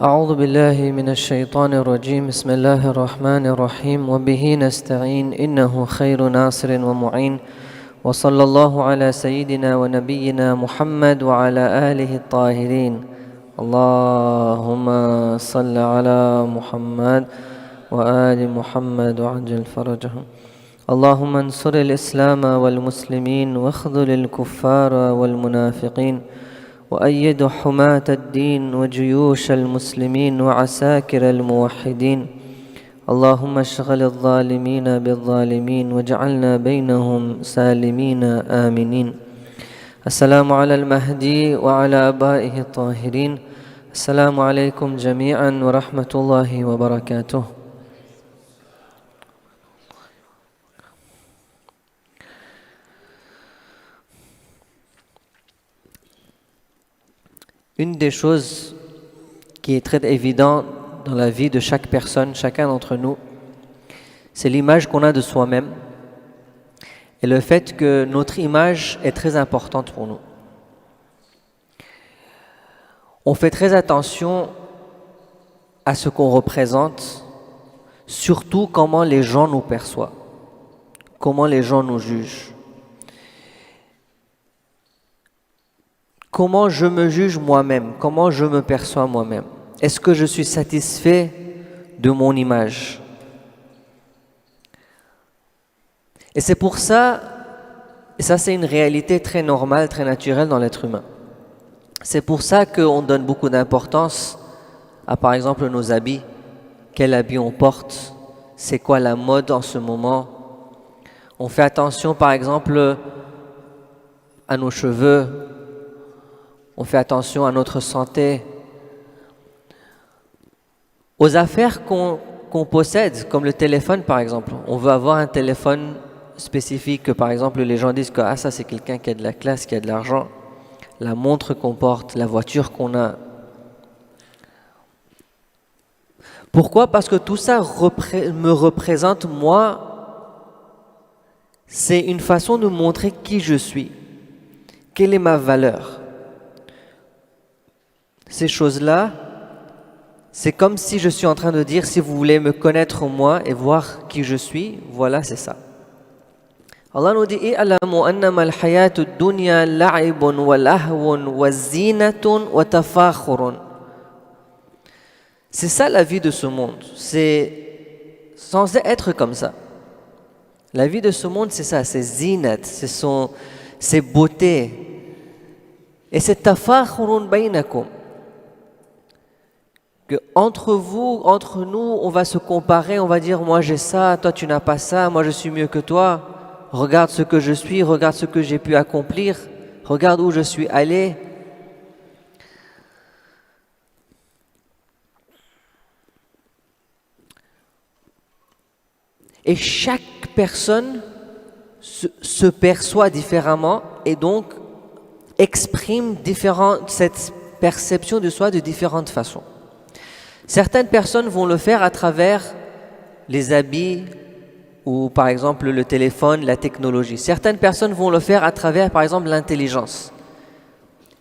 أعوذ بالله من الشيطان الرجيم بسم الله الرحمن الرحيم وبه نستعين إنه خير ناصر ومعين وصلى الله على سيدنا ونبينا محمد وعلى آله الطاهرين اللهم صل على محمد وآل محمد وعجل فرجهم اللهم انصر الإسلام والمسلمين واخذل الكفار والمنافقين وأيد حماة الدين وجيوش المسلمين وعساكر الموحدين اللهم اشغل الظالمين بالظالمين واجعلنا بينهم سالمين آمنين. السلام على المهدي وعلى آبائه الطاهرين. السلام عليكم جميعا ورحمة الله وبركاته. Une des choses qui est très évidente dans la vie de chaque personne, chacun d'entre nous, c'est l'image qu'on a de soi-même et le fait que notre image est très importante pour nous. On fait très attention à ce qu'on représente, surtout comment les gens nous perçoivent, comment les gens nous jugent. Comment je me juge moi-même, comment je me perçois moi-même. Est-ce que je suis satisfait de mon image? Et c'est pour ça, et ça c'est une réalité très normale, très naturelle dans l'être humain. C'est pour ça qu'on donne beaucoup d'importance à par exemple nos habits, quel habit on porte, c'est quoi la mode en ce moment. On fait attention par exemple à nos cheveux, on fait attention à notre santé, aux affaires qu'on possède, comme le téléphone par exemple. On veut avoir un téléphone spécifique, que par exemple les gens disent que ça c'est quelqu'un qui a de la classe, qui a de l'argent. La montre qu'on porte, la voiture qu'on a. Pourquoi? Parce que tout ça me représente moi. C'est une façon de montrer qui je suis, quelle est ma valeur. Ces choses-là, c'est comme si je suis en train de dire, si vous voulez me connaître moi et voir qui je suis, voilà, c'est ça. Allah nous dit i'lamu annama al-hayatu ad-dunya la'ibun wa lahwun wa zinatun wa tafakhurun. C'est ça la vie de ce monde, c'est censé être comme ça. La vie de ce monde, c'est ça, c'est zinat, c'est beauté. Et c'est tafakhurun bainakum. Que entre vous, entre nous, on va se comparer, on va dire moi j'ai ça, toi tu n'as pas ça, moi je suis mieux que toi. Regarde ce que je suis, regarde ce que j'ai pu accomplir, regarde où je suis allé. Et chaque personne se perçoit différemment et donc exprime cette perception de soi de différentes façons. Certaines personnes vont le faire à travers les habits ou par exemple le téléphone, la technologie. Certaines personnes vont le faire à travers par exemple l'intelligence.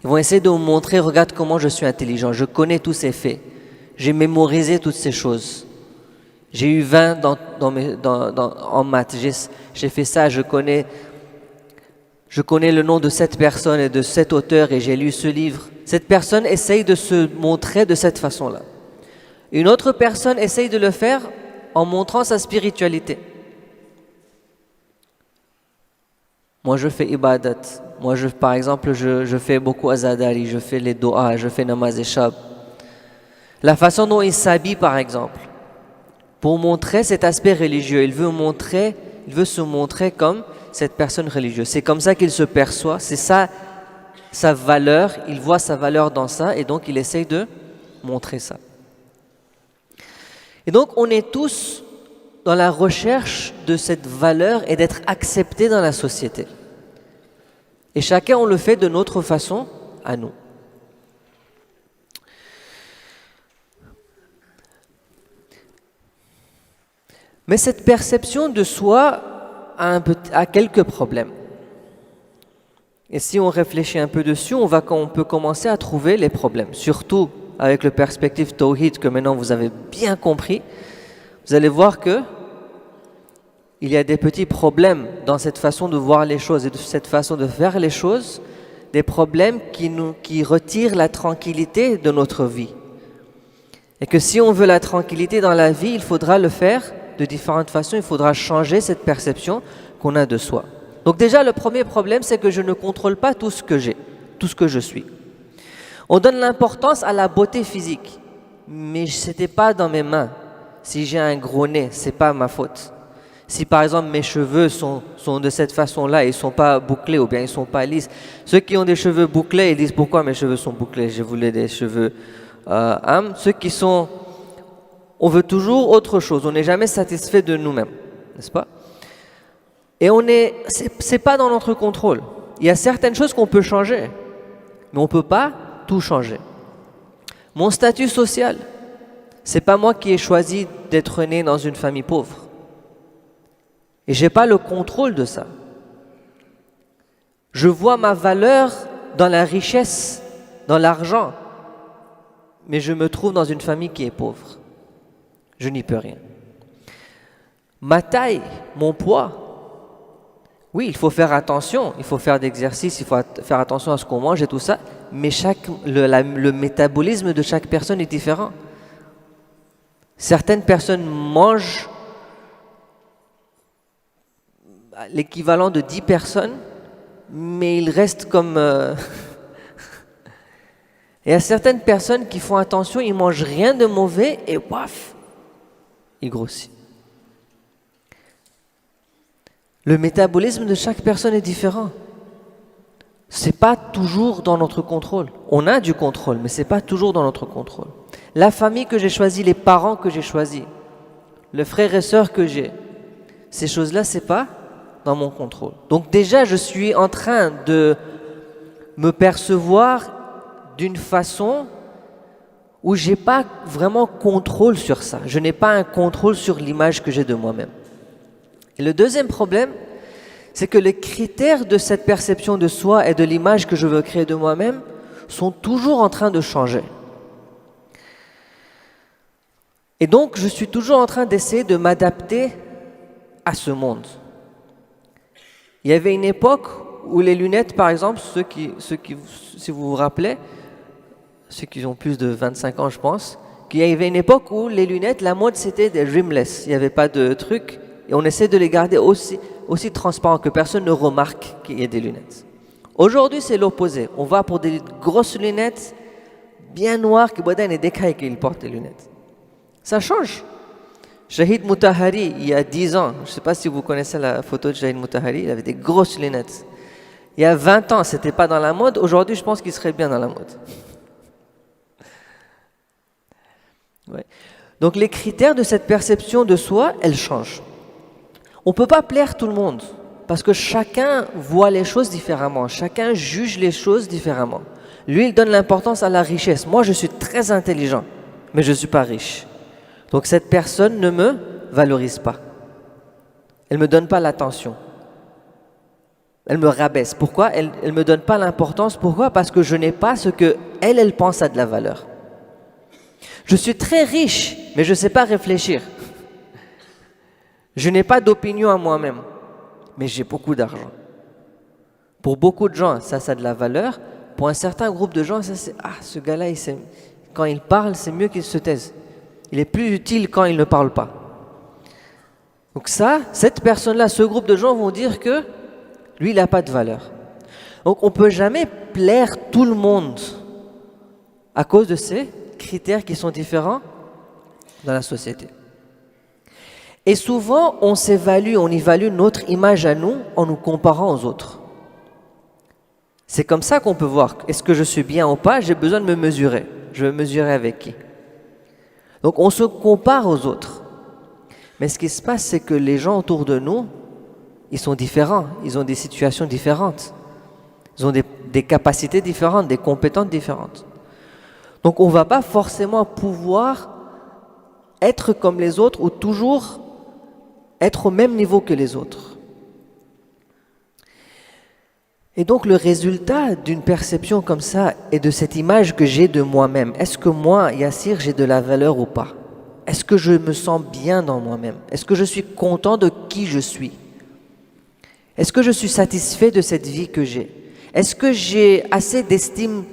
Ils vont essayer de vous montrer, regarde comment je suis intelligent, je connais tous ces faits, j'ai mémorisé toutes ces choses. J'ai eu 20 en maths, j'ai fait ça, je connais le nom de cette personne et de cet auteur et j'ai lu ce livre. Cette personne essaye de se montrer de cette façon-là. Une autre personne essaye de le faire en montrant sa spiritualité. Moi, je fais ibadat. Moi, par exemple, je fais beaucoup azadari, je fais les doa, je fais namaz et shab. La façon dont il s'habille, par exemple, pour montrer cet aspect religieux, il veut se montrer comme cette personne religieuse. C'est comme ça qu'il se perçoit, c'est ça sa valeur, il voit sa valeur dans ça et donc il essaye de montrer ça. Et donc, on est tous dans la recherche de cette valeur et d'être acceptés dans la société. Et chacun, on le fait de notre façon à nous. Mais cette perception de soi a quelques problèmes. Et si on réfléchit un peu dessus, on peut commencer à trouver les problèmes. Surtout avec le perspective Tawhid que maintenant vous avez bien compris, vous allez voir que il y a des petits problèmes dans cette façon de voir les choses et de cette façon de faire les choses, des problèmes qui retirent la tranquillité de notre vie. Et que si on veut la tranquillité dans la vie, il faudra le faire de différentes façons, il faudra changer cette perception qu'on a de soi. Donc déjà, le premier problème, c'est que je ne contrôle pas tout ce que j'ai, tout ce que je suis. On donne l'importance à la beauté physique, mais ce n'était pas dans mes mains. Si j'ai un gros nez, ce n'est pas ma faute. Si par exemple mes cheveux sont de cette façon-là, ils ne sont pas bouclés ou bien ils ne sont pas lisses. Ceux qui ont des cheveux bouclés, ils disent pourquoi mes cheveux sont bouclés, je voulais des cheveux Ceux qui sont... On veut toujours autre chose, on n'est jamais satisfait de nous-mêmes, n'est-ce pas? Et c'est pas dans notre contrôle. Il y a certaines choses qu'on peut changer, mais on ne peut pas tout changer. Mon statut social, c'est pas moi qui ai choisi d'être né dans une famille pauvre. Et je n'ai pas le contrôle de ça. Je vois ma valeur dans la richesse, dans l'argent, mais je me trouve dans une famille qui est pauvre. Je n'y peux rien. Ma taille, mon poids, oui, il faut faire attention, il faut faire d'exercice, il faut faire attention à ce qu'on mange et tout ça, mais le métabolisme de chaque personne est différent. Certaines personnes mangent l'équivalent de 10 personnes, mais ils restent comme... Il y a certaines personnes qui font attention, ils mangent rien de mauvais et paf, ils grossissent. Le métabolisme de chaque personne est différent. C'est pas toujours dans notre contrôle. On a du contrôle, mais c'est pas toujours dans notre contrôle. La famille que j'ai choisie, les parents que j'ai choisis, le frère et sœur que j'ai, ces choses-là, c'est pas dans mon contrôle. Donc déjà, je suis en train de me percevoir d'une façon où j'ai pas vraiment contrôle sur ça. Je n'ai pas un contrôle sur l'image que j'ai de moi-même. Et le deuxième problème, c'est que les critères de cette perception de soi et de l'image que je veux créer de moi-même sont toujours en train de changer. Et donc, je suis toujours en train d'essayer de m'adapter à ce monde. Il y avait une époque où les lunettes, par exemple, si vous vous rappelez, ceux qui ont plus de 25 ans, je pense, qu'il y avait une époque où les lunettes, la mode, c'était des rimless. Il n'y avait pas de trucs. Et on essaie de les garder aussi transparents que personne ne remarque qu'il y ait des lunettes. Aujourd'hui, c'est l'opposé. On va pour des grosses lunettes bien noires qui boudin et décaillent qu'ils portent des lunettes. Ça change. Shahid Mutahari, il y a 10 ans, je ne sais pas si vous connaissez la photo de Shahid Mutahari, il avait des grosses lunettes. Il y a 20 ans, ce n'était pas dans la mode. Aujourd'hui, je pense qu'il serait bien dans la mode. Ouais. Donc les critères de cette perception de soi, elles changent. On ne peut pas plaire tout le monde, parce que chacun voit les choses différemment, chacun juge les choses différemment. Lui, il donne l'importance à la richesse. Moi, je suis très intelligent, mais je ne suis pas riche. Donc cette personne ne me valorise pas. Elle ne me donne pas l'attention. Elle me rabaisse. Pourquoi? Elle ne me donne pas l'importance. Pourquoi? Parce que je n'ai pas ce que elle pense a de la valeur. Je suis très riche, mais je ne sais pas réfléchir. Je n'ai pas d'opinion à moi-même, mais j'ai beaucoup d'argent. Pour beaucoup de gens, ça a de la valeur. Pour un certain groupe de gens, ça c'est ce gars-là, quand il parle, c'est mieux qu'il se taise. Il est plus utile quand il ne parle pas. Donc cette personne-là, ce groupe de gens vont dire que lui, il n'a pas de valeur. Donc on ne peut jamais plaire tout le monde à cause de ces critères qui sont différents dans la société. Et souvent, on évalue notre image à nous en nous comparant aux autres. C'est comme ça qu'on peut voir, est-ce que je suis bien ou pas? J'ai besoin de me mesurer. Je vais mesurer avec qui? Donc on se compare aux autres. Mais ce qui se passe, c'est que les gens autour de nous, ils sont différents, ils ont des situations différentes. Ils ont des capacités différentes, des compétences différentes. Donc on ne va pas forcément pouvoir être comme les autres ou toujours être au même niveau que les autres. Et donc le résultat d'une perception comme ça et de cette image que j'ai de moi-même, est-ce que moi, Yassir, j'ai de la valeur ou pas? Est-ce que je me sens bien dans moi-même? Est-ce que je suis content de qui je suis? Est-ce que je suis satisfait de cette vie que j'ai? Est-ce que j'ai assez d'estime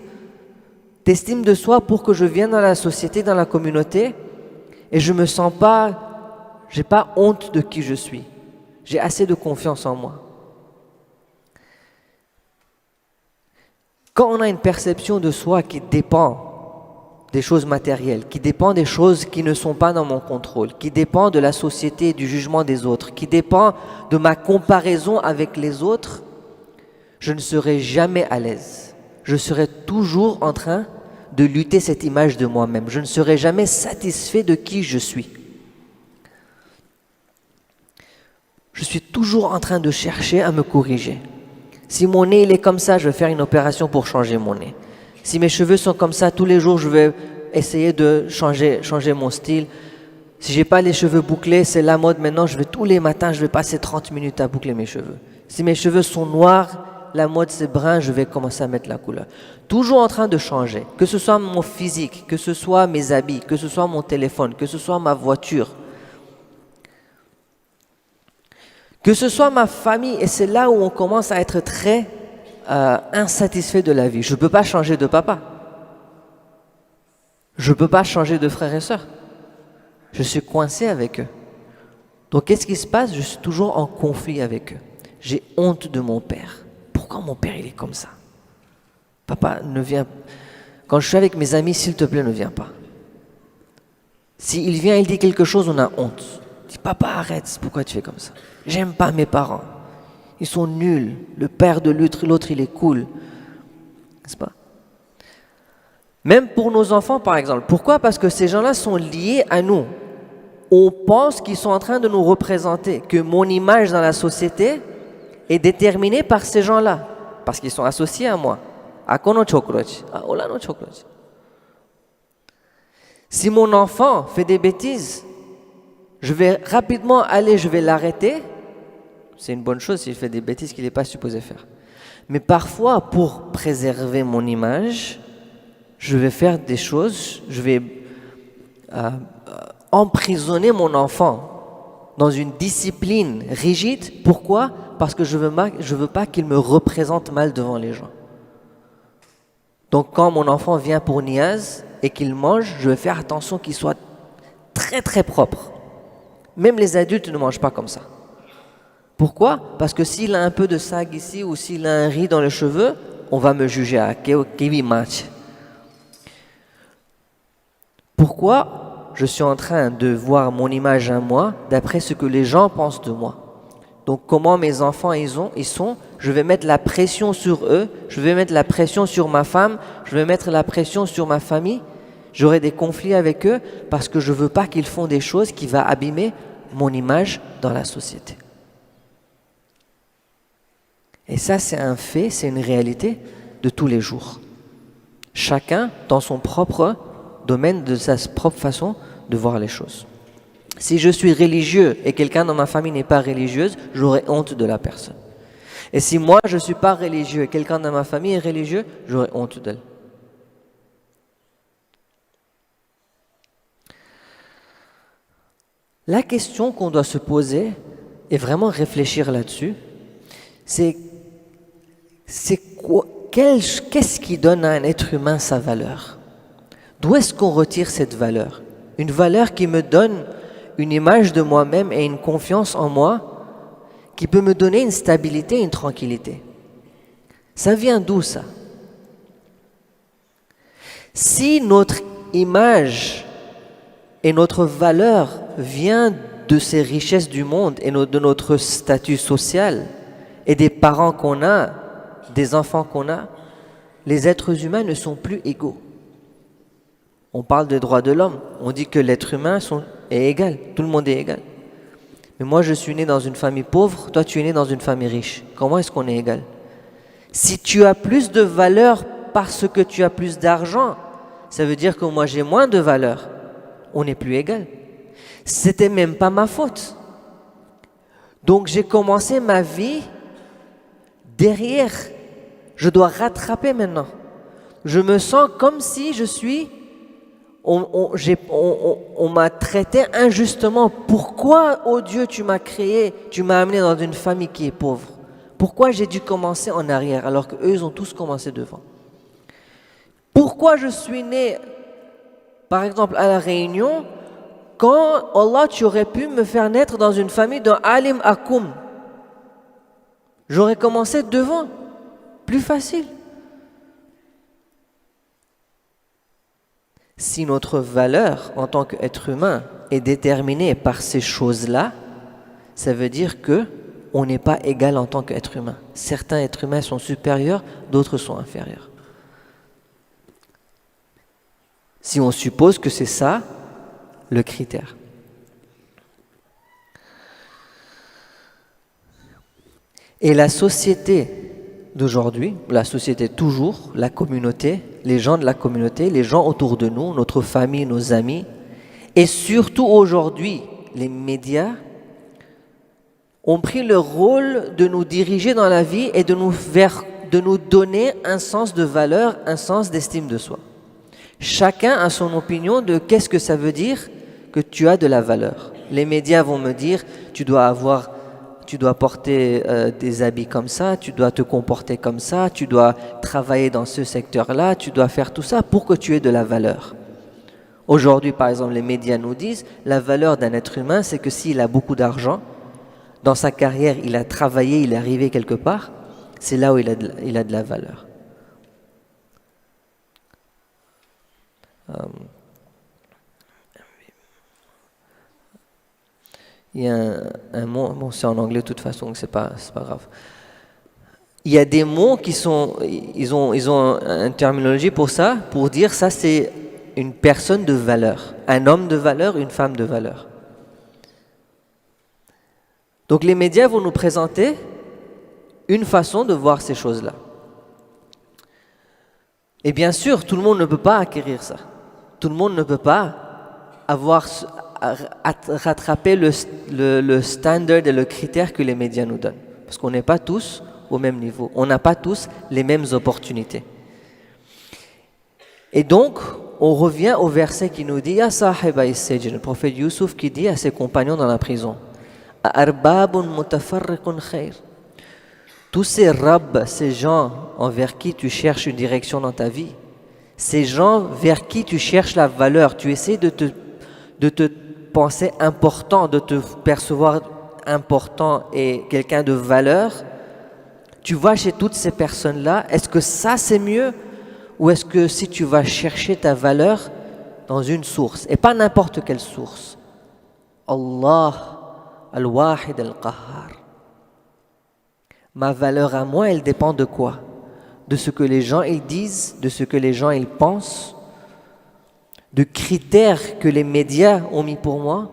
de soi pour que je vienne dans la société, dans la communauté et je me sens pas, j'ai pas honte de qui je suis? J'ai assez de confiance en moi. Quand on a une perception de soi qui dépend des choses matérielles, qui dépend des choses qui ne sont pas dans mon contrôle, qui dépend de la société et du jugement des autres, qui dépend de ma comparaison avec les autres, je ne serai jamais à l'aise. Je serai toujours en train de lutter cette image de moi-même. Je ne serai jamais satisfait de qui je suis. Je suis toujours en train de chercher à me corriger. Si mon nez il est comme ça, je vais faire une opération pour changer mon nez. Si mes cheveux sont comme ça, tous les jours, je vais essayer de changer mon style. Si j'ai pas les cheveux bouclés, c'est la mode maintenant, tous les matins, je vais passer 30 minutes à boucler mes cheveux. Si mes cheveux sont noirs, la mode c'est brun, je vais commencer à mettre la couleur. Toujours en train de changer, que ce soit mon physique, que ce soit mes habits, que ce soit mon téléphone, que ce soit ma voiture, que ce soit ma famille. Et c'est là où on commence à être très insatisfait de la vie. Je ne peux pas changer de papa. Je ne peux pas changer de frères et sœurs. Je suis coincé avec eux. Donc qu'est-ce qui se passe? Je suis toujours en conflit avec eux. J'ai honte de mon père. Pourquoi mon père il est comme ça? Papa, ne viens. Quand je suis avec mes amis, s'il te plaît, ne viens pas. S'il vient, il dit quelque chose, on a honte. Je dis, papa, arrête, pourquoi tu fais comme ça? J'aime pas mes parents. Ils sont nuls. Le père de l'autre, il est cool. N'est-ce pas? Même pour nos enfants, par exemple. Pourquoi? Parce que ces gens-là sont liés à nous. On pense qu'ils sont en train de nous représenter, que mon image dans la société est déterminée par ces gens-là, parce qu'ils sont associés à moi. Si mon enfant fait des bêtises, je vais rapidement je vais l'arrêter. C'est une bonne chose s'il fait des bêtises qu'il n'est pas supposé faire. Mais parfois, pour préserver mon image, je vais faire des choses, je vais emprisonner mon enfant dans une discipline rigide. Pourquoi? Parce que je veux pas qu'il me représente mal devant les gens. Donc quand mon enfant vient pour Niaz et qu'il mange, je vais faire attention qu'il soit très très propre. Même les adultes ne mangent pas comme ça. Pourquoi? Parce que s'il a un peu de sag ici ou s'il a un riz dans les cheveux, on va me juger à Kiwi Match. Pourquoi? Je suis en train de voir mon image à moi d'après ce que les gens pensent de moi. Donc comment mes enfants ils sont, je vais mettre la pression sur eux, je vais mettre la pression sur ma femme, je vais mettre la pression sur ma famille. J'aurai des conflits avec eux parce que je ne veux pas qu'ils font des choses qui vont abîmer mon image dans la société. Et ça, c'est un fait, c'est une réalité de tous les jours. Chacun dans son propre domaine, de sa propre façon de voir les choses. Si je suis religieux et quelqu'un dans ma famille n'est pas religieuse, j'aurai honte de la personne. Et si moi, je ne suis pas religieux et quelqu'un dans ma famille est religieux, j'aurai honte d'elle. La question qu'on doit se poser et vraiment réfléchir là-dessus, c'est qu'est-ce qui donne à un être humain sa valeur? D'où est-ce qu'on retire cette valeur? Une valeur qui me donne une image de moi-même et une confiance en moi, qui peut me donner une stabilité, une tranquillité. Ça vient d'où ça? Si notre image et notre valeur vient de ces richesses du monde et de notre statut social et des parents qu'on a, des enfants qu'on a, les êtres humains ne sont plus égaux. On parle des droits de l'homme, on dit que l'être humain est égal, tout le monde est égal. Mais moi je suis né dans une famille pauvre, toi tu es né dans une famille riche. Comment est-ce qu'on est égal? Si tu as plus de valeur parce que tu as plus d'argent, ça veut dire que moi j'ai moins de valeur. On n'est plus égal. C'était même pas ma faute. Donc j'ai commencé ma vie derrière Je dois rattraper maintenant. Je me sens comme si je suis... On m'a traité injustement. Pourquoi, oh Dieu, tu m'as créé, tu m'as amené dans une famille qui est pauvre? Pourquoi j'ai dû commencer en arrière alors qu'eux, ils ont tous commencé devant? Pourquoi je suis né, par exemple, à La Réunion, quand Allah, tu aurais pu me faire naître dans une famille d'un alim akoum? J'aurais commencé devant, plus facile. Si notre valeur en tant qu'être humain est déterminée par ces choses-là, ça veut dire que on n'est pas égal en tant qu'être humain. Certains êtres humains sont supérieurs, d'autres sont inférieurs. Si on suppose que c'est ça le critère. Et la société d'aujourd'hui, la société toujours, la communauté, les gens de la communauté, les gens autour de nous, notre famille, nos amis, et surtout aujourd'hui, les médias ont pris le rôle de nous diriger dans la vie et de nous donner un sens de valeur, un sens d'estime de soi. Chacun a son opinion de qu'est-ce que ça veut dire que tu as de la valeur. Les médias vont me dire, tu dois porter des habits comme ça, tu dois te comporter comme ça, tu dois travailler dans ce secteur-là, tu dois faire tout ça pour que tu aies de la valeur. Aujourd'hui, par exemple, les médias nous disent la valeur d'un être humain, c'est que s'il a beaucoup d'argent, dans sa carrière, il a travaillé, il est arrivé quelque part, c'est là où il a de la valeur. Il y a un mot, bon c'est en anglais de toute façon, donc c'est pas grave. Il y a des mots ils ont une terminologie pour ça, pour dire ça c'est une personne de valeur, un homme de valeur, une femme de valeur. Donc les médias vont nous présenter une façon de voir ces choses-là. Et bien sûr, tout le monde ne peut pas acquérir ça. Tout le monde ne peut pas rattraper le standard et le critère que les médias nous donnent. Parce qu'on n'est pas tous au même niveau. On n'a pas tous les mêmes opportunités. Et donc, on revient au verset qui nous dit « Ya sahiba is-sijn », le prophète Youssouf qui dit à ses compagnons dans la prison « Arbabun mutafarriqun khair » Tous ces rabbs, ces gens envers qui tu cherches une direction dans ta vie, ces gens vers qui tu cherches la valeur, tu essaies de te penser important, de te percevoir important et quelqu'un de valeur, tu vas chez toutes ces personnes-là, est-ce que ça c'est mieux ou est-ce que si tu vas chercher ta valeur dans une source, et pas n'importe quelle source, Allah, Al-Wahid Al-Qahhar. Ma valeur à moi, elle dépend de quoi? De ce que les gens ils disent, de ce que les gens ils pensent, de critères que les médias ont mis pour moi,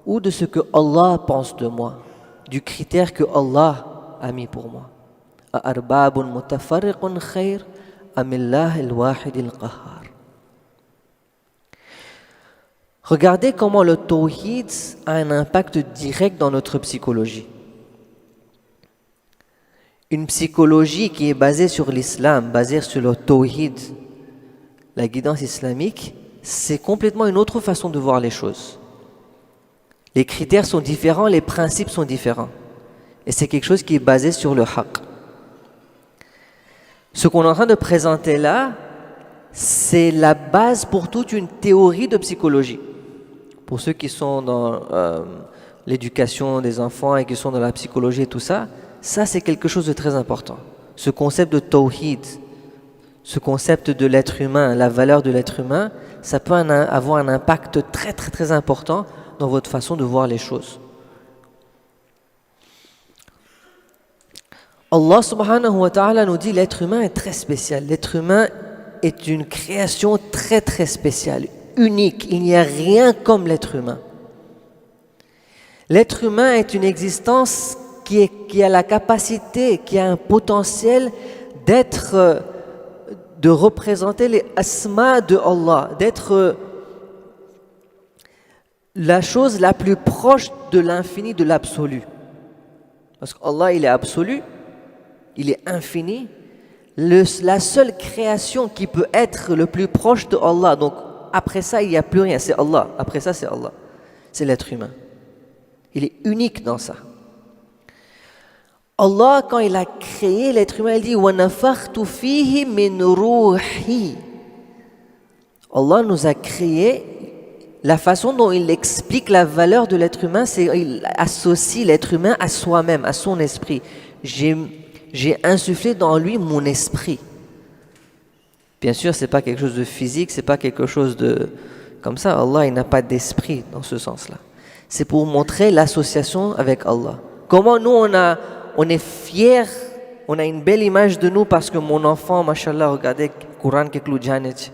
ou de ce que Allah pense de moi, du critère que Allah a mis pour moi. Arbabun mutafarriqun khair amillah al-wahid al-qahhar. Regardez comment le tawhid a un impact direct dans notre psychologie. Une psychologie qui est basée sur l'islam, basée sur le tawhid, la guidance islamique, c'est complètement une autre façon de voir les choses. Les critères sont différents, les principes sont différents. Et c'est quelque chose qui est basé sur le haqq. Ce qu'on est en train de présenter là, c'est la base pour toute une théorie de psychologie. Pour ceux qui sont dans l'éducation des enfants et qui sont dans la psychologie et tout ça, ça c'est quelque chose de très important. Ce concept de tawhid, ce concept de l'être humain, la valeur de l'être humain, ça peut avoir un impact très très très important dans votre façon de voir les choses. Allah subhanahu wa ta'ala nous dit l'être humain est très spécial. L'être humain est une création très très spéciale, unique. Il n'y a rien comme l'être humain. L'être humain est une existence qui a la capacité, qui a un potentiel de représenter les asma de Allah, d'être la chose la plus proche de l'infini, de l'absolu. Parce qu'Allah, il est absolu, il est infini. La seule création qui peut être le plus proche de Allah, donc après ça, il n'y a plus rien, c'est Allah. Après ça, c'est Allah. C'est l'être humain. Il est unique dans ça. Allah, quand il a créé l'être humain, il dit وَنَفَخْتُ فِيهِ مِنْ رُوحِي. Allah nous a créé. La façon dont il explique la valeur de l'être humain, c'est qu'il associe l'être humain à soi-même, à son esprit. J'ai insufflé dans lui mon esprit. Bien sûr, c'est pas quelque chose de physique, c'est pas quelque chose de comme ça. Allah, il n'a pas d'esprit dans ce sens-là. C'est pour montrer l'association avec Allah. Comment nous on est fiers, on a une belle image de nous parce que mon enfant, mashallah, regardez, Quran Keklu Janet,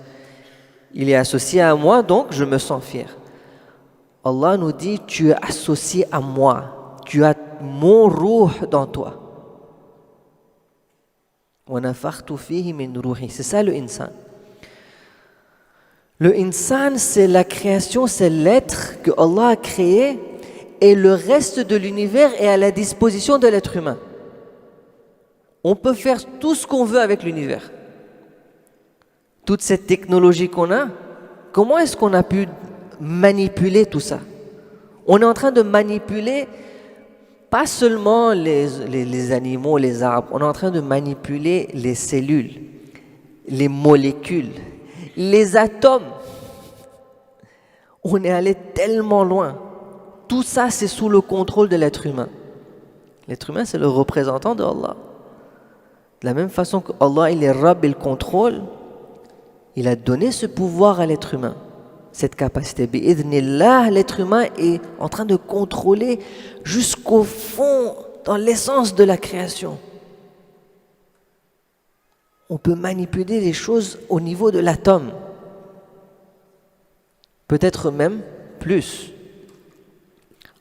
il est associé à moi, donc je me sens fier. Allah nous dit, tu es associé à moi, tu as mon ruh dans toi. C'est ça le insan. Le insan, c'est la création, c'est l'être que Allah a créé et le reste de l'univers est à la disposition de l'être humain. On peut faire tout ce qu'on veut avec l'univers. Toute cette technologie qu'on a, comment est-ce qu'on a pu manipuler tout ça? On est en train de manipuler pas seulement les animaux, les arbres, on est en train de manipuler les cellules, les molécules, les atomes. On est allé tellement loin. Tout ça, c'est sous le contrôle de l'être humain. L'être humain, c'est le représentant de Allah. De la même façon que Allah, il est Rabb, il contrôle, il a donné ce pouvoir à l'être humain, cette capacité. Bi'idhnillah, l'être humain est en train de contrôler jusqu'au fond, dans l'essence de la création. On peut manipuler les choses au niveau de l'atome. Peut-être même plus.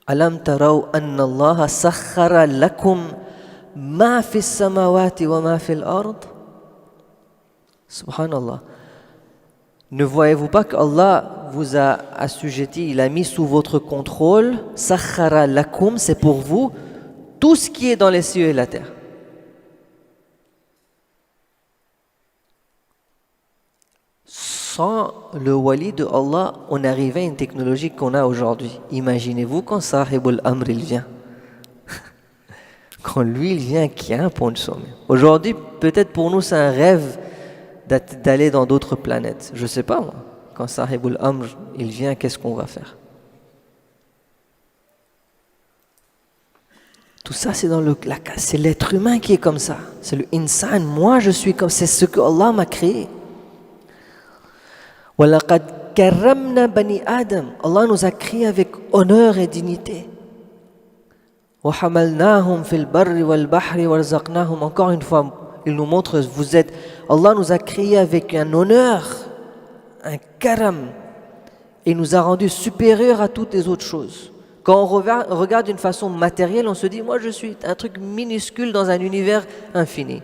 Alam taraw anna Allah sakhara lakum ma fi as-samawati wa ma fi al-ard. Subhanallah. Ne voyez-vous pas qu'Allah vous a assujetti, il a mis sous votre contrôle, sakhara lakum, c'est pour vous, tout ce qui est dans les cieux et la terre. Sans le wali de Allah, on arrivait à une technologie qu'on a aujourd'hui. Imaginez-vous quand Sahibul Amr il vient. Quand lui il vient, qui a un point de sommet. Aujourd'hui, peut-être pour nous c'est un rêve d'aller dans d'autres planètes. Je sais pas moi. Quand Sahibul Amr il vient, qu'est-ce qu'on va faire? Tout ça c'est l'être humain qui est comme ça. C'est le insan. Moi je suis comme, c'est ce que Allah m'a créé. وَلَقَدْ كَرَّمْنَا بَنِي آدَمَ. Allah nous a créés avec honneur et dignité. وَحَمَلْنَاهُمْ فِي الْبَرِّ وَالْبَحْرِ وَرْزَقْنَاهُمْ. Encore une fois, il nous montre, Allah nous a créés avec un honneur, un karam, et nous a rendus supérieurs à toutes les autres choses. Quand on regarde d'une façon matérielle, on se dit, moi je suis un truc minuscule dans un univers infini.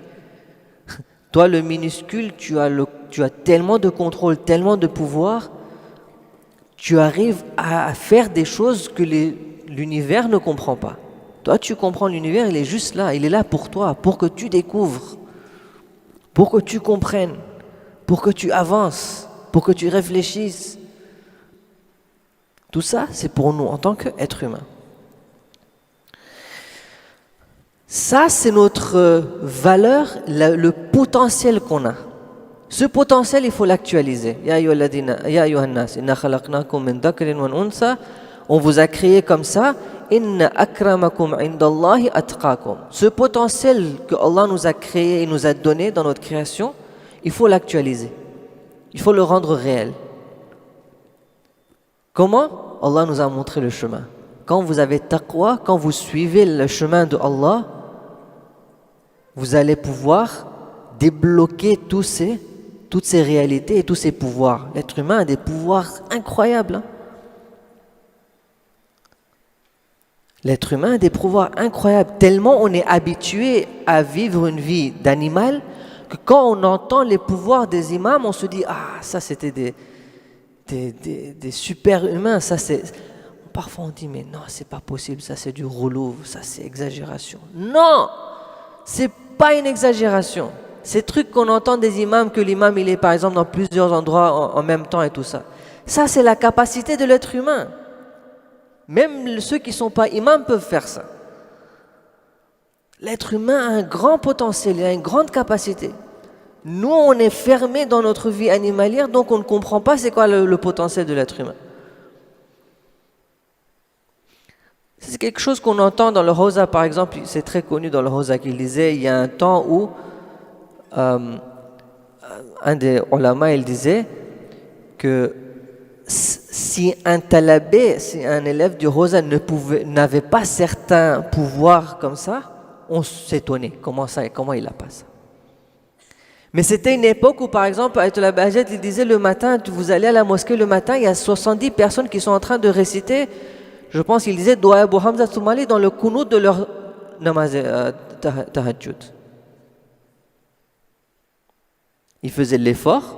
Toi, le minuscule, tu as tellement de contrôle, tellement de pouvoir, tu arrives à faire des choses que l'univers ne comprend pas. Toi, tu comprends l'univers, il est juste là, il est là pour toi, pour que tu découvres, pour que tu comprennes, pour que tu avances, pour que tu réfléchisses. Tout ça, c'est pour nous en tant qu'être humain. Ça, c'est notre valeur, le potentiel qu'on a. Ce potentiel, il faut l'actualiser. Ya ayyuhan nas, inna khalaqnakum min dhakarin wa unsa. On vous a créé comme ça. Inna akramakum indallahi atqakum. Ce potentiel que Allah nous a créé et nous a donné dans notre création, il faut l'actualiser. Il faut le rendre réel. Comment? Allah nous a montré le chemin. Quand vous avez taqwa, quand vous suivez le chemin de Allah, vous allez pouvoir débloquer toutes ces réalités et tous ces pouvoirs. L'être humain a des pouvoirs incroyables. L'être humain a des pouvoirs incroyables. Tellement on est habitué à vivre une vie d'animal que quand on entend les pouvoirs des imams, on se dit « Ah, ça c'était des super humains. » Parfois on dit « Mais non, c'est pas possible, ça c'est du rouleau, ça c'est exagération. » Non, c'est pas une exagération. Ces trucs qu'on entend des imams, que l'imam il est par exemple dans plusieurs endroits en même temps et tout ça. Ça c'est la capacité de l'être humain. Même ceux qui ne sont pas imams peuvent faire ça. L'être humain a un grand potentiel, il a une grande capacité. Nous on est fermés dans notre vie animalière, donc on ne comprend pas c'est quoi le potentiel de l'être humain. C'est quelque chose qu'on entend dans le Rosa, par exemple, c'est très connu dans le Rosa qu'il disait, il y a un temps où un des ulama, il disait que si un talabé, si un élève du Rosa n'avait pas certains pouvoirs comme ça, on s'étonnait, comment il a pas ça. Mais c'était une époque où, par exemple, Ayatollah Bahjat, il disait le matin, vous allez à la mosquée le matin, il y a 70 personnes qui sont en train de réciter. Je pense qu'il disait Doua Abu Hamza Soumali dans le kunut de leur namaz tahajjud. Il faisait l'effort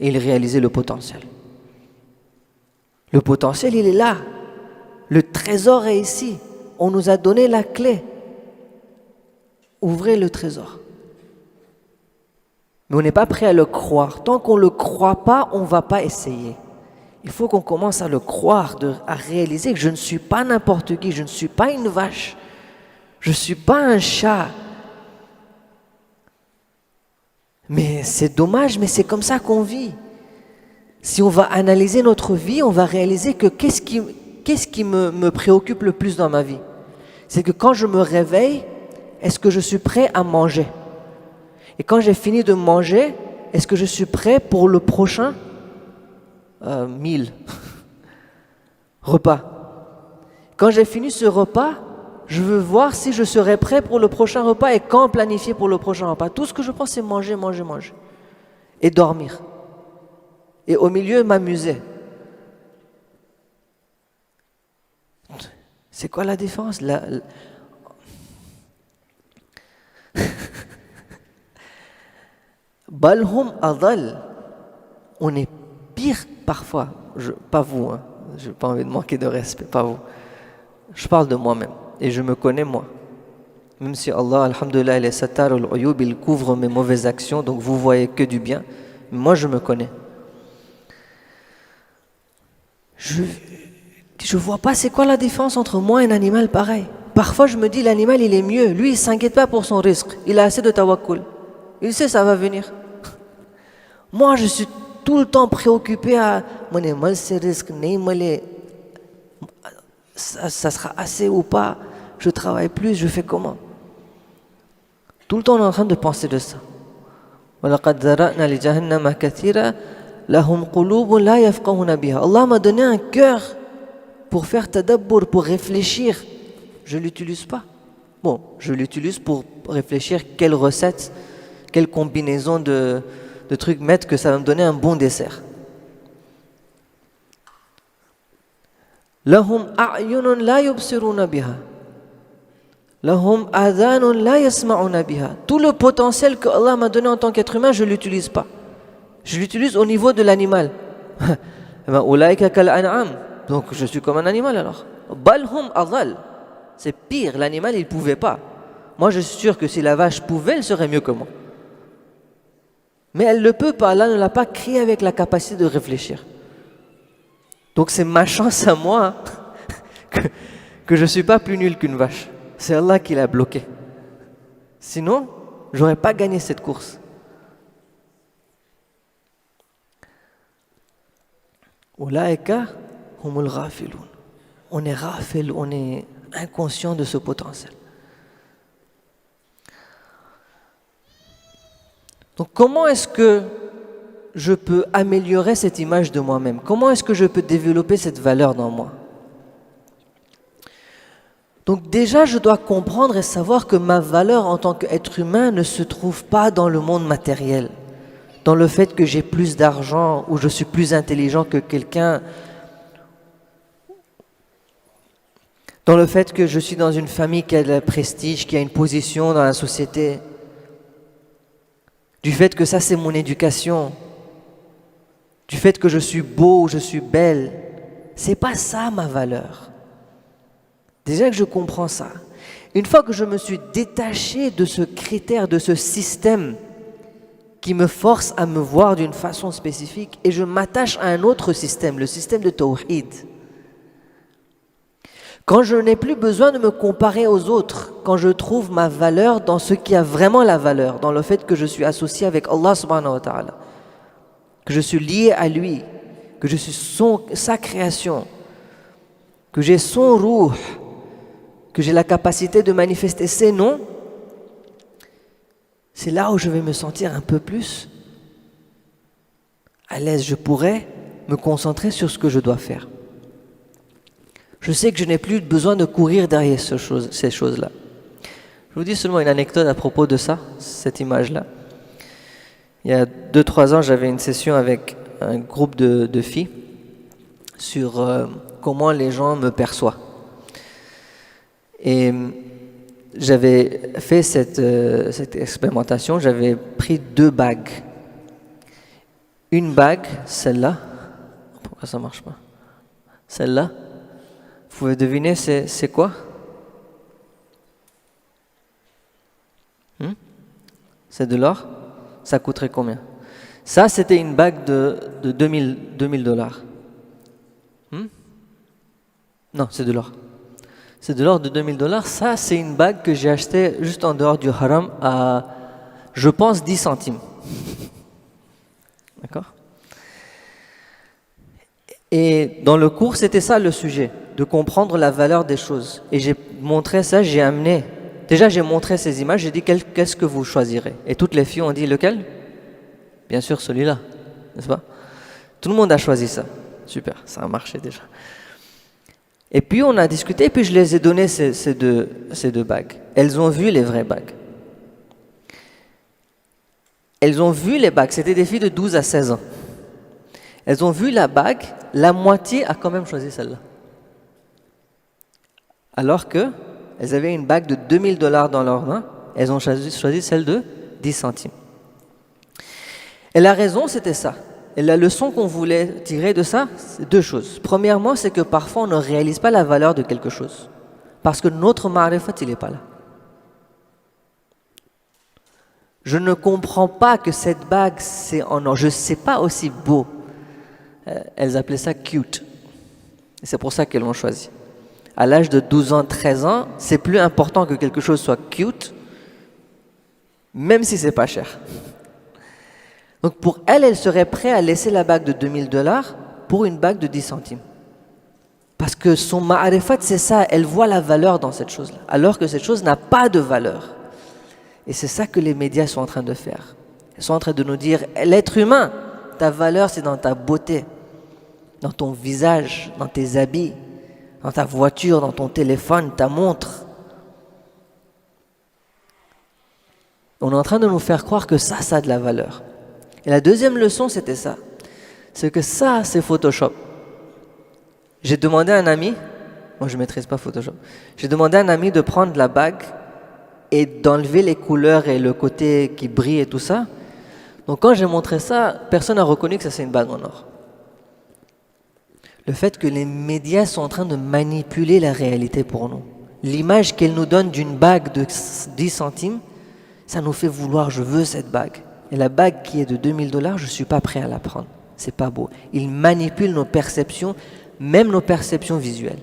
et il réalisait le potentiel. Le potentiel, il est là. Le trésor est ici. On nous a donné la clé. Ouvrez le trésor. Mais on n'est pas prêt à le croire. Tant qu'on ne le croit pas, on ne va pas essayer. Il faut qu'on commence à le croire, à réaliser que je ne suis pas n'importe qui, je ne suis pas une vache, je ne suis pas un chat. Mais c'est dommage, mais c'est comme ça qu'on vit. Si on va analyser notre vie, on va réaliser que qu'est-ce qui me préoccupe le plus dans ma vie? C'est que quand je me réveille, est-ce que je suis prêt à manger? Et quand j'ai fini de manger, est-ce que je suis prêt pour le prochain 1000 repas? Quand j'ai fini ce repas, je veux voir si je serai prêt pour le prochain repas et quand planifier pour le prochain repas. Tout ce que je pense, c'est manger, manger, manger. Et dormir. Et au milieu, m'amuser. C'est quoi la différence? Balhum adal. On est pire parfois. Pas vous, hein. Je n'ai pas envie de manquer de respect, pas vous. Je parle de moi-même. Et je me connais moi. Même si Allah, alhamdoulilah, il est satar al-uyub, il couvre mes mauvaises actions, donc vous voyez que du bien. Moi, je me connais. Je ne vois pas c'est quoi la différence entre moi et un animal pareil. Parfois, je me dis, l'animal, il est mieux. Lui, il ne s'inquiète pas pour son risque. Il a assez de tawakkul. Il sait, ça va venir. Moi, je suis tout le temps préoccupé à ça sera assez ou pas, je travaille plus, je fais comment? Tout le temps on est en train de penser de ça. Allah m'a donné un cœur pour faire tadabbur, pour réfléchir. Je ne l'utilise pas. Bon, je l'utilise pour réfléchir quelle recette, quelle combinaison de trucs mettre que ça va me donner un bon dessert. Lahum a'yunun la yubsiruna biha. Lahum adhanun la yasma'una biha. Tout le potentiel que Allah m'a donné en tant qu'être humain, je ne l'utilise pas. Je l'utilise au niveau de l'animal. Ulaika kal an'am. Donc je suis comme un animal alors. Balhum adhal. C'est pire, l'animal il ne pouvait pas. Moi je suis sûr que si la vache pouvait, elle serait mieux que moi. Mais elle ne peut pas, Allah ne l'a pas créé avec la capacité de réfléchir. Donc c'est ma chance à moi que je ne suis pas plus nul qu'une vache. C'est Allah qui l'a bloqué. Sinon, je n'aurais pas gagné cette course. Ulaika humul ghafilun. On est ghafil, on est inconscient de ce potentiel. Donc comment est-ce que je peux améliorer cette image de moi-même? Comment est-ce que je peux développer cette valeur dans moi? Donc déjà, je dois comprendre et savoir que ma valeur en tant qu'être humain ne se trouve pas dans le monde matériel, dans le fait que j'ai plus d'argent ou je suis plus intelligent que quelqu'un, dans le fait que je suis dans une famille qui a le prestige, qui a une position dans la société, du fait que ça c'est mon éducation, du fait que je suis beau, je suis belle. C'est pas ça ma valeur. Déjà que je comprends ça. Une fois que je me suis détaché de ce critère, de ce système qui me force à me voir d'une façon spécifique et je m'attache à un autre système, le système de Tawhid. Quand je n'ai plus besoin de me comparer aux autres, quand je trouve ma valeur dans ce qui a vraiment la valeur, dans le fait que je suis associé avec Allah subhanahu wa ta'ala, que je suis lié à lui, que je suis sa création, que j'ai son ruh, que j'ai la capacité de manifester ses noms, c'est là où je vais me sentir un peu plus à l'aise. Je pourrais me concentrer sur ce que je dois faire. Je sais que je n'ai plus besoin de courir derrière ces choses-là. Je vous dis seulement une anecdote à propos de ça, cette image-là. Il y a 2-3 ans, j'avais une session avec un groupe de filles sur comment les gens me perçoivent. Et j'avais fait cette expérimentation, j'avais pris 2 bagues. Une bague, celle-là. Pourquoi ça ne marche pas? Celle-là. Vous pouvez deviner c'est quoi? C'est de l'or? Ça coûterait combien? Ça, c'était une bague de $2000. Non, c'est de l'or. C'est de l'or de $2000. Ça, c'est une bague que j'ai achetée juste en dehors du haram à, je pense, 10 centimes. D'accord? Et dans le cours, c'était ça le sujet, de comprendre la valeur des choses. Et j'ai montré ça, j'ai montré ces images, j'ai dit qu'est-ce que vous choisirez? Et toutes les filles ont dit lequel? Bien sûr celui-là, n'est-ce pas? Tout le monde a choisi ça. Super, ça a marché déjà. Et puis on a discuté, et puis je les ai donné ces deux bagues. Elles ont vu les vraies bagues. Elles ont vu les bagues, c'était des filles de 12 à 16 ans. Elles ont vu la bague, la moitié a quand même choisi celle-là. Alors que elles avaient une bague de $2000 dans leurs mains, elles ont choisi celle de 10 centimes. Et la raison, c'était ça. Et la leçon qu'on voulait tirer de ça, c'est 2 choses. Premièrement, c'est que parfois on ne réalise pas la valeur de quelque chose. Parce que notre ma'rifat, il n'est pas là. Je ne comprends pas que cette bague, c'est en or. Je ne sais pas aussi beau. Elles appelaient ça cute. Et c'est pour ça qu'elles l'ont choisi. À l'âge de 12 ans, 13 ans, c'est plus important que quelque chose soit cute, même si c'est pas cher. Donc pour elle serait prête à laisser la bague de $2000 pour une bague de 10 centimes. Parce que son ma'arifat, c'est ça, elle voit la valeur dans cette chose-là, alors que cette chose n'a pas de valeur. Et c'est ça que les médias sont en train de faire. Ils sont en train de nous dire, l'être humain, ta valeur c'est dans ta beauté, dans ton visage, dans tes habits, dans ta voiture, dans ton téléphone, ta montre. On est en train de nous faire croire que ça a de la valeur. Et la deuxième leçon, c'était ça. C'est que ça, c'est Photoshop. J'ai demandé à un ami, moi je ne maîtrise pas Photoshop, j'ai demandé à un ami de prendre la bague et d'enlever les couleurs et le côté qui brille et tout ça. Donc quand j'ai montré ça, personne n'a reconnu que ça c'est une bague en or. Le fait que les médias sont en train de manipuler la réalité pour nous. L'image qu'elles nous donnent d'une bague de 10 centimes, ça nous fait vouloir, je veux cette bague. Et la bague qui est de $2000, je ne suis pas prêt à la prendre. C'est pas beau. Ils manipulent nos perceptions, même nos perceptions visuelles.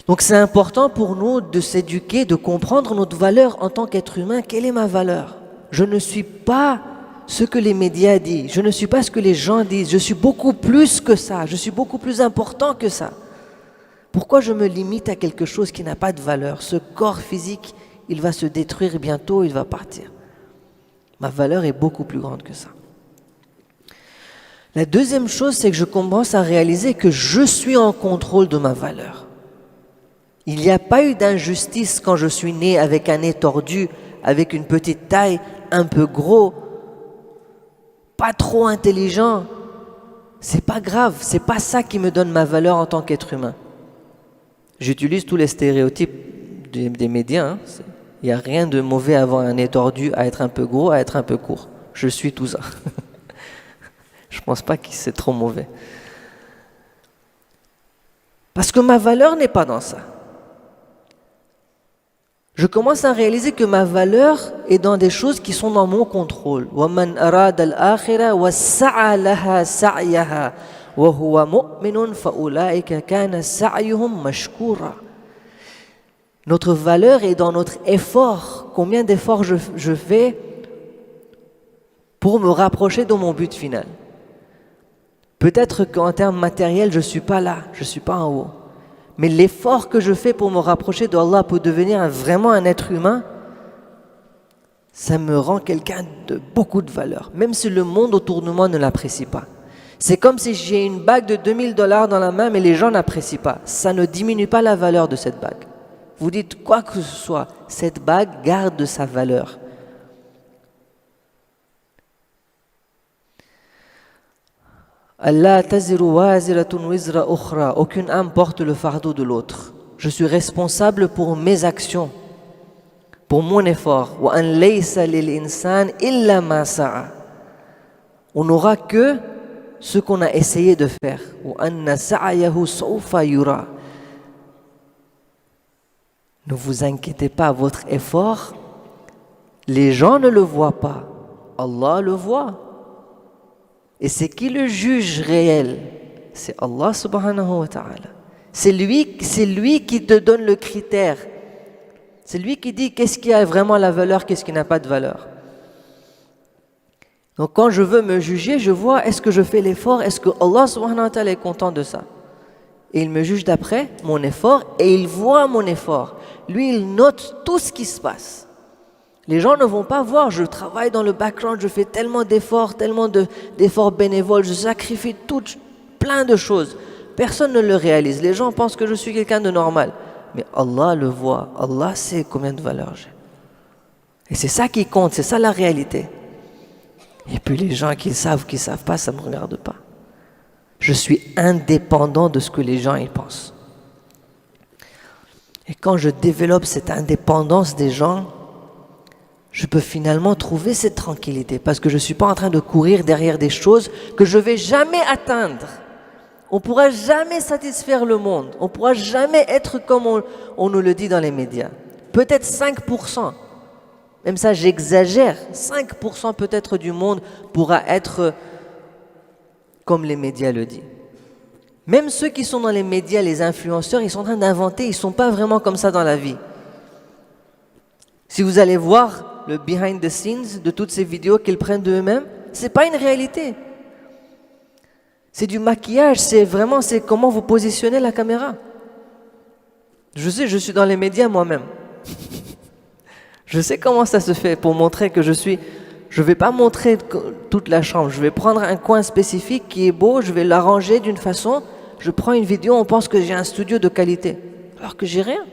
Donc c'est important pour nous de s'éduquer, de comprendre notre valeur en tant qu'être humain. Quelle est ma valeur? Je ne suis pas ce que les médias disent, je ne suis pas ce que les gens disent, je suis beaucoup plus que ça, je suis beaucoup plus important que ça. Pourquoi je me limite à quelque chose qui n'a pas de valeur? Ce corps physique, il va se détruire bientôt, il va partir. Ma valeur est beaucoup plus grande que ça. La deuxième chose, c'est que je commence à réaliser que je suis en contrôle de ma valeur. Il n'y a pas eu d'injustice quand je suis né avec un nez tordu, avec une petite taille, un peu gros, pas trop intelligent. C'est pas grave, c'est pas ça qui me donne ma valeur en tant qu'être humain. J'utilise tous les stéréotypes des médias. Il n'y a rien de mauvais à avoir un nez tordu, à être un peu gros, à être un peu court. Je suis tout ça. Je ne pense pas que c'est trop mauvais. Parce que ma valeur n'est pas dans ça. je commence à réaliser que ma valeur est dans des choses qui sont dans mon contrôle. وَمَنْ أَرَادَ الْآخِرَةَ وَسَعَى لَهَا سَعْيَهَا وَهُوَ مُؤْمِنٌ فَأُولَٰئِكَ كَانَ سَعْيُهُمْ مَشْكُورًا. Notre valeur est dans notre effort. Combien d'efforts je fais pour me rapprocher de mon but final. Peut-être qu'en termes matériels, je ne suis pas là, je ne suis pas en haut. Mais l'effort que je fais pour me rapprocher d'Allah, pour devenir vraiment un être humain, ça me rend quelqu'un de beaucoup de valeur, même si le monde autour de moi ne l'apprécie pas. C'est comme si j'ai une bague de $2000 dans la main, mais les gens n'apprécient pas. Ça ne diminue pas la valeur de cette bague. Vous dites quoi que ce soit, cette bague garde sa valeur. Allah taziru waziratun wizra ukhra. Aucune âme porte le fardeau de l'autre. Je suis responsable pour mes actions, pour mon effort. Wa an laysa lil insan illa ma sa'a. On n'aura que ce qu'on a essayé de faire. Wa anna sa'yahu sawfa yura. Ne vous inquiétez pas, votre effort, les gens ne le voient pas. Allah le voit. Et c'est qui le juge réel? C'est Allah subhanahu wa ta'ala. C'est lui qui te donne le critère. C'est lui qui dit qu'est-ce qui a vraiment la valeur, qu'est-ce qui n'a pas de valeur. Donc quand je veux me juger, je vois est-ce que je fais l'effort, est-ce que Allah subhanahu wa ta'ala est content de ça? Et il me juge d'après mon effort et il voit mon effort. Lui, il note tout ce qui se passe. Les gens ne vont pas voir, je travaille dans le background, je fais tellement d'efforts bénévoles, je sacrifie plein de choses. Personne ne le réalise. Les gens pensent que je suis quelqu'un de normal. Mais Allah le voit, Allah sait combien de valeur j'ai. Et c'est ça qui compte, c'est ça la réalité. Et puis les gens qui savent pas, ça ne me regarde pas. Je suis indépendant de ce que les gens y pensent. Et quand je développe cette indépendance des gens, je peux finalement trouver cette tranquillité parce que je ne suis pas en train de courir derrière des choses que je ne vais jamais atteindre. On ne pourra jamais satisfaire le monde. On ne pourra jamais être comme on nous le dit dans les médias. Peut-être 5%. Même ça, j'exagère. 5% peut-être du monde pourra être comme les médias le disent. Même ceux qui sont dans les médias, les influenceurs, ils sont en train d'inventer, ils ne sont pas vraiment comme ça dans la vie. Si vous allez voir le behind the scenes de toutes ces vidéos qu'ils prennent d'eux-mêmes, ce n'est pas une réalité. C'est du maquillage, c'est comment vous positionnez la caméra. Je sais, je suis dans les médias moi-même. Je sais comment ça se fait pour montrer que je ne vais pas montrer toute la chambre. Je vais prendre un coin spécifique qui est beau, je vais l'arranger d'une façon. Je prends une vidéo, on pense que j'ai un studio de qualité, alors que j'ai rien.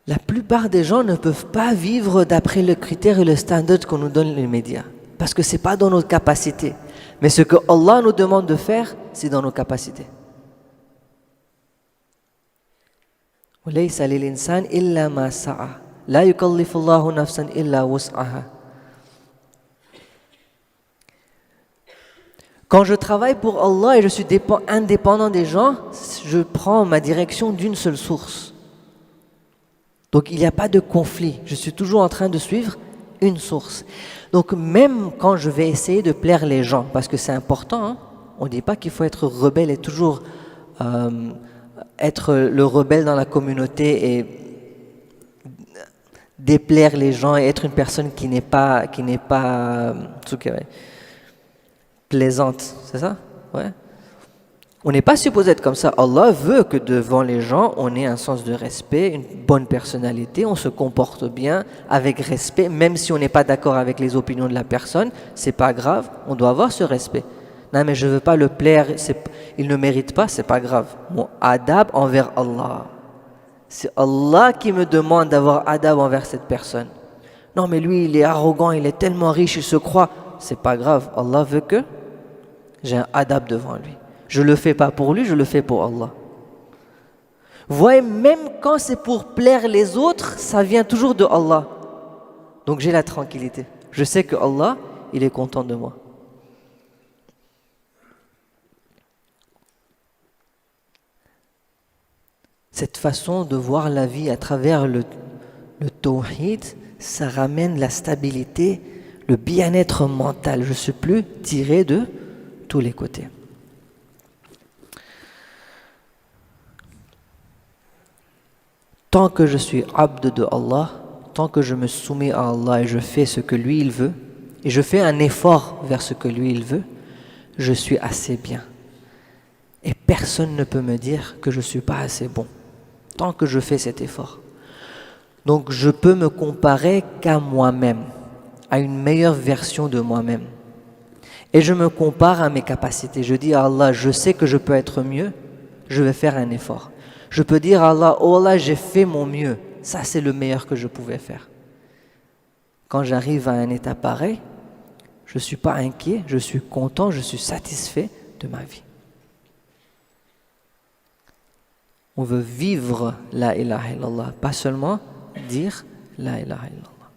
La plupart des gens ne peuvent pas vivre d'après le critère et le standard qu'on nous donne les médias, parce que ce n'est pas dans notre capacité. Mais ce que Allah nous demande de faire, c'est dans nos capacités. وَلَيْسَ لِلْإِنسَانِ إِلَّا مَا سَعَى لَا يُكَلِّفُ اللَّهُ نَفْسًا إِلَّا وُسْعَهَا. Quand je travaille pour Allah et je suis indépendant des gens, je prends ma direction d'une seule source. Donc il n'y a pas de conflit. Je suis toujours en train de suivre une source. Donc même quand je vais essayer de plaire les gens, parce que c'est important, hein, on ne dit pas qu'il faut être rebelle et toujours être le rebelle dans la communauté et déplaire les gens et être une personne qui n'est pas plaisante, c'est ça? Ouais. On n'est pas supposé être comme ça. Allah veut que devant les gens, on ait un sens de respect, une bonne personnalité, on se comporte bien, avec respect, même si on n'est pas d'accord avec les opinions de la personne, c'est pas grave, on doit avoir ce respect. Non mais je veux pas le plaire, il ne mérite pas, c'est pas grave. Mon adab envers Allah. C'est Allah qui me demande d'avoir adab envers cette personne. Non mais lui, il est arrogant, il est tellement riche, il se croit. C'est pas grave, Allah veut que j'ai un adab devant lui. Je ne le fais pas pour lui, je le fais pour Allah. Vous voyez, même quand c'est pour plaire les autres, ça vient toujours de Allah. Donc j'ai la tranquillité. Je sais que Allah, il est content de moi. Cette façon de voir la vie à travers le tawhid, ça ramène la stabilité, le bien-être mental. Je ne suis plus tiré de tous les côtés. Tant que je suis abd de Allah, tant que je me soumets à Allah et je fais ce que lui il veut, et je fais un effort vers ce que lui il veut, je suis assez bien. Et personne ne peut me dire que je ne suis pas assez bon, tant que je fais cet effort. Donc je peux me comparer qu'à moi-même, à une meilleure version de moi-même. Et je me compare à mes capacités. Je dis à Allah, je sais que je peux être mieux, je vais faire un effort. Je peux dire à Allah, oh Allah, j'ai fait mon mieux. Ça, c'est le meilleur que je pouvais faire. Quand j'arrive à un état pareil, je ne suis pas inquiet, je suis content, je suis satisfait de ma vie. On veut vivre la ilaha illallah, pas seulement dire la ilaha illallah.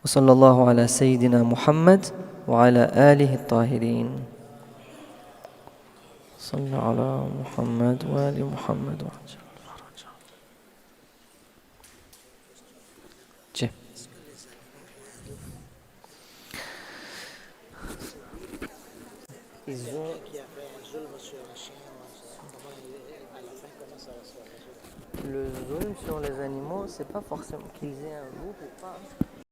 Wa sallallahu ala sayyidina Muhammad wa ala alihi at-tahirin. Sallu ala Muhammad wa ali Muhammad wa ajal al-faraj. Tiens. Ils ont... Le zoom sur les animaux, c'est pas forcément qu'ils aient un loup ou pas.